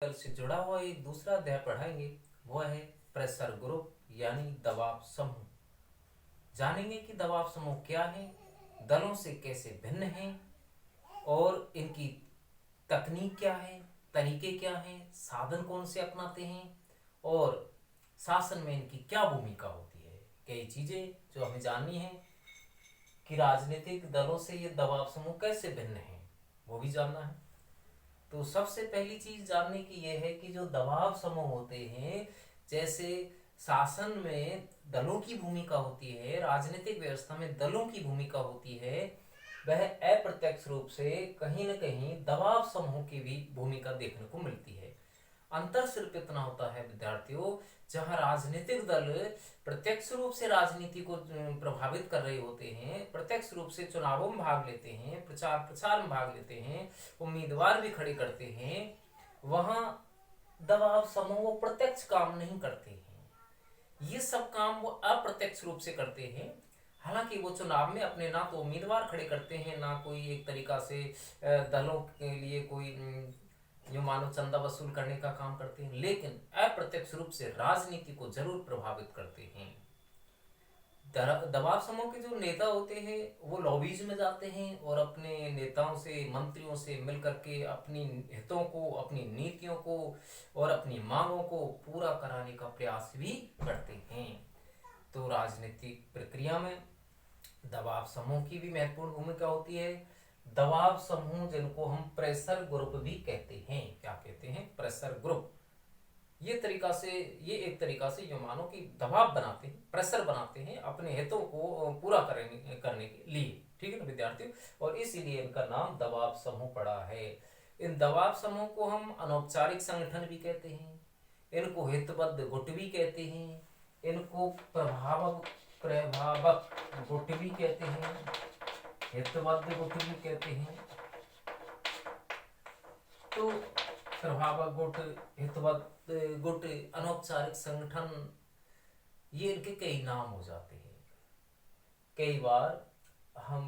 कल से जुड़ा हुआ एक दूसरा अध्याय पढ़ाएंगे। वह है प्रेशर ग्रुप यानी दबाव समूह। जानेंगे कि दबाव समूह क्या है, दलों से कैसे भिन्न है और इनकी तकनीक क्या है, तरीके क्या हैं, साधन कौन से अपनाते हैं और शासन में इनकी क्या भूमिका होती है। कई चीजें जो हमें जाननी है कि राजनीतिक दलों से ये दबाव समूह कैसे भिन्न है, वो भी जानना है। तो सबसे पहली चीज जानने की यह है कि जो दबाव समूह होते हैं, जैसे शासन में दलों की भूमिका होती है, राजनीतिक व्यवस्था में दलों की भूमिका होती है, वह अप्रत्यक्ष रूप से कहीं न कहीं दबाव समूह की भी भूमिका देखने को मिलती है। अंतर सिर्फ इतना होता है विद्यार्थियों, जहां राजनीतिक दल प्रत्यक्ष रूप से राजनीति को प्रभावित कर रहे होते हैं, प्रत्यक्ष रूप से चुनावों में भाग लेते हैं, प्रचार प्रसार में भाग लेते हैं, उम्मीदवार भी खड़े करते हैं, वहां दबाव समूह वो प्रत्यक्ष काम नहीं करते हैं। ये सब काम वो अप्रत्यक्ष रूप से करते हैं। हालांकि वो चुनाव में अपने ना तो उम्मीदवार खड़े करते हैं, ना कोई एक तरीका से दलों के लिए कोई जो मानव चंदा वसूल करने का काम करते हैं, लेकिन अप्रत्यक्ष रूप से राजनीति को जरूर प्रभावित करते हैं। दबाव समूह के जो नेता होते हैं वो लॉबीज में जाते हैं और अपने नेताओं से, मंत्रियों से मिलकर के अपनी हितों को, अपनी नीतियों को और अपनी मांगों को पूरा कराने का प्रयास भी करते हैं। तो राजनीतिक प्रक्रिया में दबाव समूह की भी महत्वपूर्ण भूमिका होती है। दबाव समूह जिनको हम प्रेशर ग्रुप भी कहते हैं, क्या कहते हैं, प्रेशर ग्रुप। ये एक तरीका से जो मानो कि दबाव बनाते हैं, प्रेशर बनाते हैं अपने हितों को पूरा करने के लिए। ठीक है ना विद्यार्थियों, और इसीलिए इनका नाम दबाव समूह पड़ा है। इन दबाव समूह को हम अनौपचारिक संगठन भी कहते हैं, इनको हितबद्ध गुट भी कहते हैं, इनको प्रभावक गुट भी कहते हैं, हितबद्ध गुट भी कहते हैं। तो प्रभावक गुट, हितबद्ध गुट, अनौपचारिक संगठन, ये इनके कई नाम हो जाते हैं। कई बार हम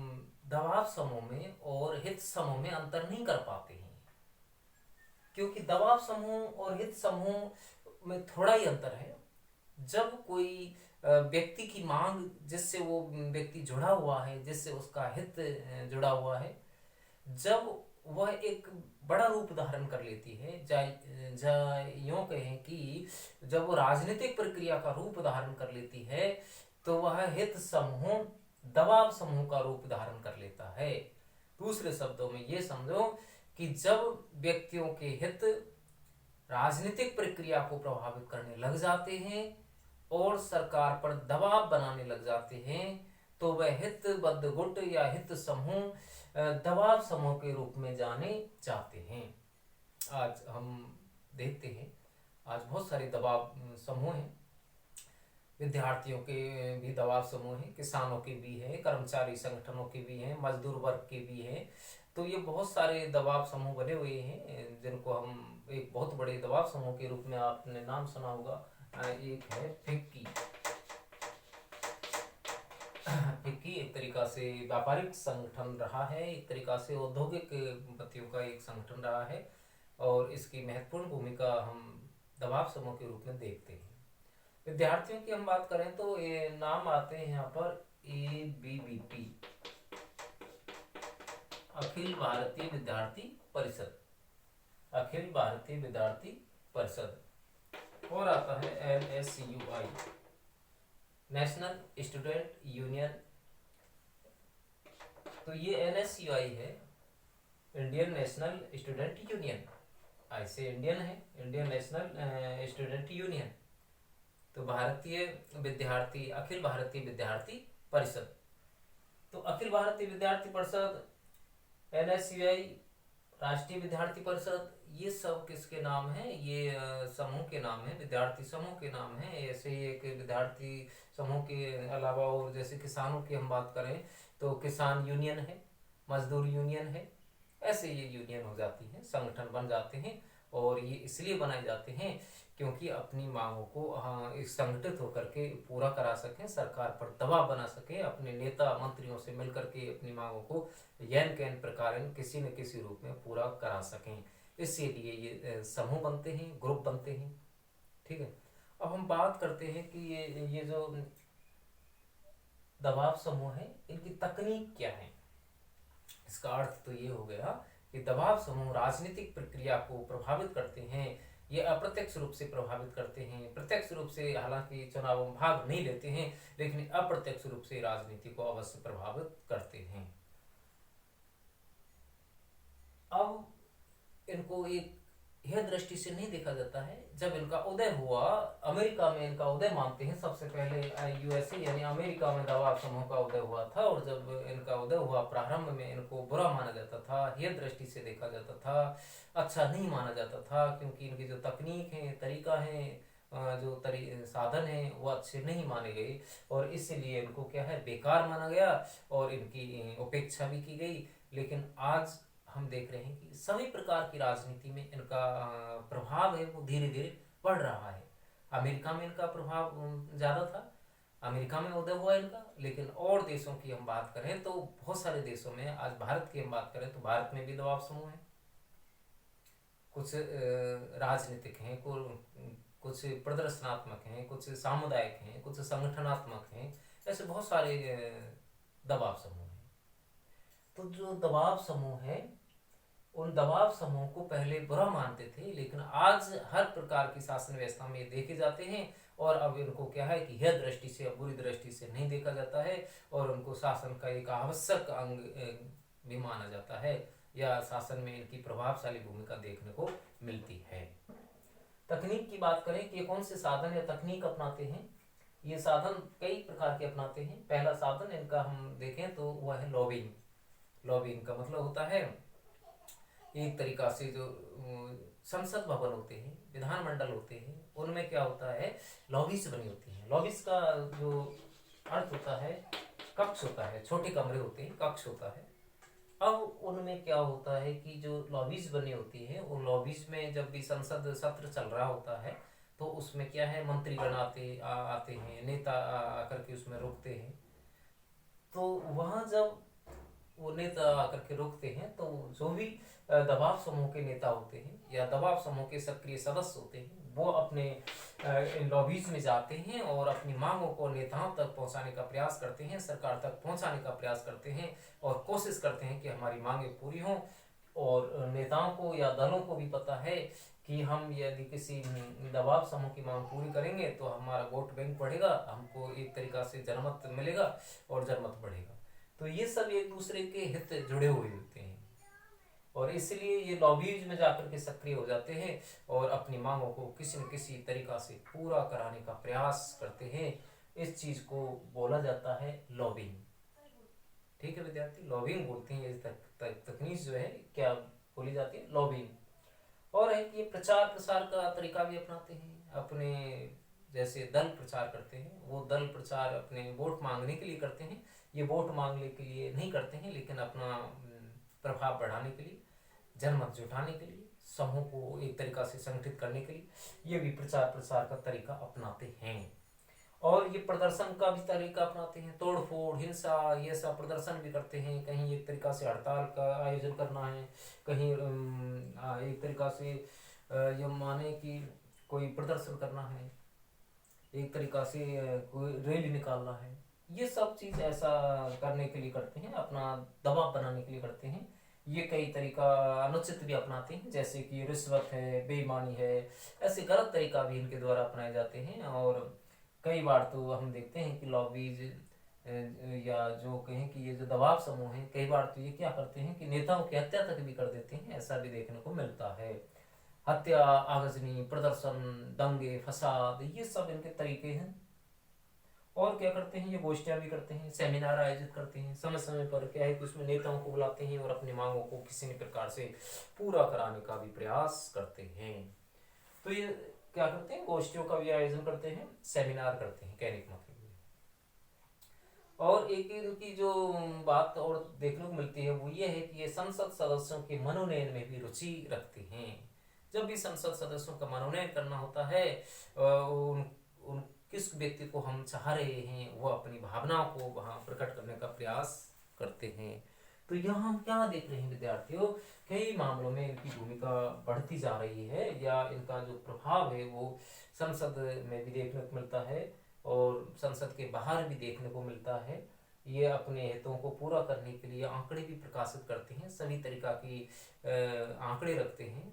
दबाव समूह में और हित समूह में अंतर नहीं कर पाते हैं, क्योंकि दबाव समूह और हित समूह में थोड़ा ही अंतर है। जब कोई व्यक्ति की मांग, जिससे वो व्यक्ति जुड़ा हुआ है, जिससे उसका हित जुड़ा हुआ है, जब वह एक बड़ा रूप धारण कर लेती है, यूं कहें कि जब वो राजनीतिक प्रक्रिया का रूप धारण कर लेती है, तो वह हित समूह दबाव समूह का रूप धारण कर लेता है। दूसरे शब्दों में ये समझो कि जब व्यक्तियों के हित राजनीतिक प्रक्रिया को प्रभावित करने लग जाते हैं और सरकार पर दबाव बनाने लग जाते हैं, तो वह हितबद्ध गुट या हित समूह दबाव समूह के रूप में जाने जाते हैं। आज हम देखते हैं, आज बहुत सारे दबाव समूह हैं। विद्यार्थियों के भी दबाव समूह हैं, किसानों के भी हैं, कर्मचारी संगठनों के भी हैं, मजदूर वर्ग के भी हैं। तो ये बहुत सारे दबाव समूह बने हुए हैं, जिनको हम एक बहुत बड़े दबाव समूह के रूप में आपने नाम सुना होगा। एक है फिक्की। फिक्की एक तरीका से व्यापारिक संगठन रहा है, एक तरीका से औद्योगिक पतियों का एक संगठन रहा है, और इसकी महत्वपूर्ण भूमिका हम दबाव समूह के रूप में देखते हैं। विद्यार्थियों की हम बात करें तो ये नाम आते हैं यहाँ पर ABVP, अखिल भारतीय विद्यार्थी परिषद, अखिल भारतीय विद्यार्थी परिषद, और आता है NSUI, नेशनल स्टूडेंट यूनियन। तो ये NSUI है, इंडियन नेशनल स्टूडेंट यूनियन। ऐसे इंडियन है, इंडियन नेशनल स्टूडेंट यूनियन। तो भारतीय विद्यार्थी, अखिल भारतीय विद्यार्थी परिषद। तो अखिल भारतीय विद्यार्थी परिषद, NSUI, राष्ट्रीय विद्यार्थी परिषद, ये सब किसके नाम हैं? ये समूह के नाम है, विद्यार्थी समूह के नाम है। ऐसे ही एक विद्यार्थी समूह के अलावा और जैसे किसानों की हम बात करें तो किसान यूनियन है, मजदूर यूनियन है। ऐसे ये यूनियन हो जाती हैं, संगठन बन जाते हैं, और ये इसलिए बनाए जाते हैं क्योंकि अपनी मांगों को संगठित होकर के पूरा करा सकें, सरकार पर दबाव बना सकें, अपने नेता मंत्रियों से मिलकर के अपनी मांगों को यैन कैन प्रकार किसी न किसी रूप में पूरा करा सकें। इसीलिए ये समूह बनते हैं, ग्रुप बनते हैं। ठीक है, अब हम बात करते हैं कि ये जो दबाव समूह है इनकी तकनीक क्या है। इसका अर्थ तो ये हो गया कि दबाव समूह राजनीतिक प्रक्रिया को प्रभावित करते हैं। ये अप्रत्यक्ष रूप से प्रभावित करते हैं, प्रत्यक्ष रूप से हालांकि चुनाव में भाग नहीं लेते हैं, लेकिन अप्रत्यक्ष रूप से राजनीति को अवश्य प्रभावित करते हैं। अब इनको एक यह दृष्टि से नहीं देखा जाता है। जब इनका उदय हुआ, अमेरिका में इनका उदय मानते हैं, सबसे पहले यूएसए यानी अमेरिका में दबाव समूह का उदय हुआ था। और जब इनका उदय हुआ प्रारंभ में इनको बुरा माना जाता था, यह दृष्टि से देखा जाता था, अच्छा नहीं माना जाता था, क्योंकि इनकी जो तकनीक है, तरीका है, जो साधन है वो अच्छे नहीं माने गए और इसलिए इनको क्या है बेकार माना गया और इनकी उपेक्षा भी की गई। लेकिन आज हम देख रहे हैं कि सभी प्रकार की राजनीति में इनका प्रभाव है वो धीरे धीरे बढ़ रहा है। अमेरिका में इनका प्रभाव ज़्यादा था, अमेरिका में उदय हुआ इनका। लेकिन और देशों की हम बात करें तो बहुत सारे देशों में, आज भारत की हम बात करें तो भारत में भी दबाव समूह है। कुछ राजनीतिक हैं, कुछ प्रदर्शनात्मक हैं, कुछ सामुदायिक हैं, कुछ संगठनात्मक हैं, ऐसे बहुत सारे दबाव समूह हैं। तो जो दबाव समूह है, उन दबाव समूह को पहले बुरा मानते थे, लेकिन आज हर प्रकार की शासन व्यवस्था में ये देखे जाते हैं और अब इनको क्या है कि यह दृष्टि से, बुरी दृष्टि से नहीं देखा जाता है और उनको शासन का एक आवश्यक अंग भी माना जाता है या शासन में इनकी प्रभावशाली भूमिका देखने को मिलती है। तकनीक की बात करें कि ये कौन से साधन या तकनीक अपनाते हैं। ये साधन कई प्रकार के अपनाते हैं। पहला साधन इनका हम देखें तो वह है लॉबिंग। लॉबिंग का मतलब होता है एक तरीका से जो संसद भवन होते हैं, विधानमंडल होते हैं, उनमें क्या होता है लॉबीज बनी होती हैं। लॉबीज का जो अर्थ होता है कक्ष होता है, छोटे कमरे होते हैं, कक्ष होता है। अब उनमें क्या होता है कि जो लॉबीज बनी होती है, उन लॉबीज में जब भी संसद सत्र चल रहा होता है तो उसमें क्या है मंत्रीगण आते हैं, नेता आकर के उसमें रुकते हैं। तो वहाँ जब वो नेता आकर के रुकते हैं तो जो भी दबाव समूह के नेता होते हैं या दबाव समूह के सक्रिय सदस्य होते हैं, वो अपने इन लॉबीज में जाते हैं और अपनी मांगों को नेताओं तक पहुंचाने का प्रयास करते हैं, सरकार तक पहुंचाने का प्रयास करते हैं और कोशिश करते हैं कि हमारी मांगें पूरी हों। और नेताओं को या दलों को भी पता है कि हम यदि किसी दबाव समूह की मांग पूरी करेंगे तो हमारा वोट बैंक बढ़ेगा, हमको एक तरीका से जनमत मिलेगा और जनमत बढ़ेगा। तो ये सब एक दूसरे के हित जुड़े हुए होते हैं और इसलिए ये लॉबीज में जाकर के सक्रिय हो जाते हैं और अपनी मांगों को किसी न किसी तरीका से पूरा कराने का प्रयास करते हैं। इस चीज को बोला जाता है लॉबिंग। ठीक है विद्यार्थी, लॉबिंग बोलते हैं। तकनीक जो है क्या बोली जाती है, लॉबिंग। और है कि ये प्रचार प्रसार का तरीका भी अपनाते हैं। अपने जैसे दल प्रचार करते हैं, वो दल प्रचार अपने वोट मांगने के लिए करते हैं। ये वोट मांगने के लिए नहीं करते हैं, लेकिन अपना प्रभाव बढ़ाने के लिए, जनमत जुटाने के लिए, समूह को एक तरीका से संगठित करने के लिए ये भी प्रचार प्रसार का तरीका अपनाते हैं। और ये प्रदर्शन का भी तरीका अपनाते हैं, तोड़ फोड़, हिंसा, ये सब प्रदर्शन भी करते हैं। कहीं एक तरीका से हड़ताल का आयोजन करना है, कहीं एक तरीका से ये माने कि कोई प्रदर्शन करना है, एक तरीका से कोई रैली निकालना है। ये सब चीज़ ऐसा करने के लिए करते हैं, अपना दबाव बनाने के लिए करते हैं। ये कई तरीका अनुचित भी अपनाते हैं, जैसे कि रिश्वत है, बेईमानी है, ऐसे गलत तरीका भी इनके द्वारा अपनाए जाते हैं। और कई बार तो हम देखते हैं कि लॉबीज या जो कहें कि ये जो दबाव समूह है, कई बार तो ये क्या करते हैं कि नेताओं की हत्या तक भी कर देते हैं, ऐसा भी देखने को मिलता है। हत्या, आगजनी, प्रदर्शन, दंगे, फसाद, ये सब इनके तरीके हैं। और क्या करते हैं, ये गोष्ठियां भी करते हैं, सेमिनार आयोजित करते हैं समय समय पर। क्या है कि उसमें नेताओं को बुलाते हैं और अपनी मांगों को किसी न प्रकार से पूरा कराने का भी प्रयास करते हैं। तो ये क्या करते हैं, गोष्ठियों का भी आयोजन करते हैं, सेमिनार करते हैं, कहने का मतलब। और एक इनकी जो बात और देखने को मिलती है वो ये है कि ये संसद सदस्यों के मनोनयन में भी रुचि रखते हैं। जब भी संसद सदस्यों का मनोनयन करना होता है, उन किस व्यक्ति को हम चाह रहे हैं, वो अपनी भावनाओं को वहाँ प्रकट करने का प्रयास करते हैं। तो यहाँ हम क्या देख रहे हैं विद्यार्थियों, कई मामलों में इनकी भूमिका बढ़ती जा रही है, या इनका जो प्रभाव है वो संसद में भी देखने को मिलता है और संसद के बाहर भी देखने को मिलता है। ये अपने हितों को पूरा करने के लिए आंकड़े भी प्रकाशित करते हैं, सभी तरीका की आंकड़े रखते हैं,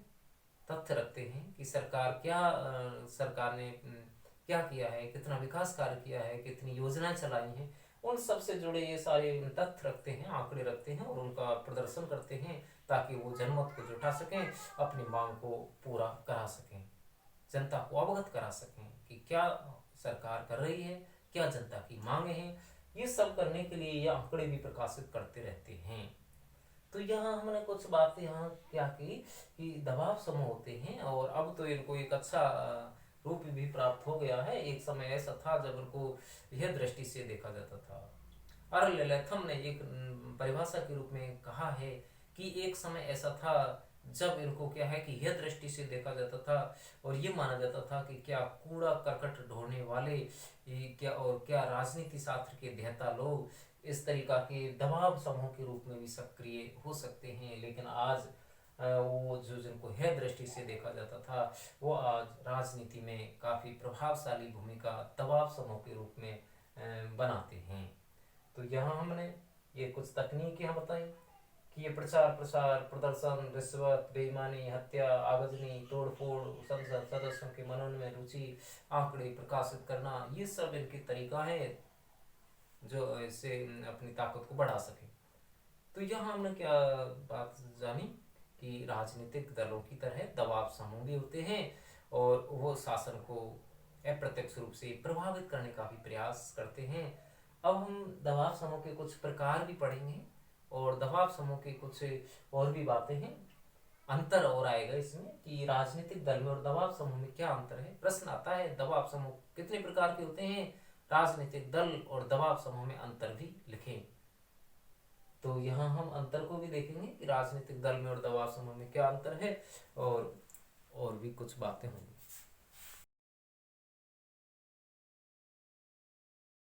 तथ्य रखते हैं कि सरकार ने क्या किया है, कितना विकास कार्य किया है, कितनी योजनाएं चलाई हैं, उन सब से जुड़े ये सारे तथ्य रखते हैं, आंकड़े रखते हैं और उनका प्रदर्शन करते हैं ताकि वो जनमत को जुटा सकें, अपनी मांग को पूरा करा सकें, जनता को अवगत करा सकें कि क्या सरकार कर रही है, क्या जनता की मांगे हैं। ये सब करने के लिए ये आंकड़े भी प्रकाशित करते रहते हैं। तो यहाँ हमने कुछ बातें यहाँ क्या की कि दबाव समूह होते हैं, और अब तो इनको एक अच्छा रूप भी प्राप्त हो गया है। एक समय ऐसा था जब इनको यह दृष्टि से देखा जाता था। अरल लेथम ने एक परिभाषा के रूप में कहा है कि एक समय ऐसा था जब इनको क्या है कि यह दृष्टि से देखा जाता था और ये माना जाता था कि क्या कूड़ा करकट ढोने वाले क्या राजनीति शास्त्र के देहता लोग इस तरीका के दबाव समूह के रूप में भी सक्रिय हो सकते हैं। लेकिन आज वो जो जिनको है दृष्टि से देखा जाता था वो आज राजनीति में काफ़ी प्रभावशाली भूमिका दबाव समूह के रूप में बनाते हैं। तो यहाँ हमने ये कुछ तकनीकें हम बताई कि ये प्रचार प्रसार, प्रदर्शन, रिश्वत, बेईमानी, हत्या, आगजनी, तोड़फोड़, संसद सदस्यों के मनन में रुचि, आंकड़े प्रकाशित करना, ये सब इनके तरीका है जो इससे अपनी ताकत को बढ़ा सके। तो यहाँ हमने क्या बात जानी कि राजनीतिक दलों की तरह दबाव समूह भी होते हैं और वो शासन को अप्रत्यक्ष रूप से प्रभावित करने का भी प्रयास करते हैं। अब हम दबाव समूह के कुछ प्रकार भी पढ़ेंगे और दबाव समूह की कुछ और भी बातें हैं। अंतर और आएगा इसमें कि राजनीतिक दल में और दबाव समूह में क्या अंतर है। प्रश्न आता है दबाव समूह कितने प्रकार के होते हैं, राजनीतिक दल और दबाव समूह में अंतर भी लिखें। तो यहाँ हम अंतर को भी देखेंगे कि राजनीतिक दल में और दबाव समूह में क्या अंतर है, और भी कुछ बातें होंगी।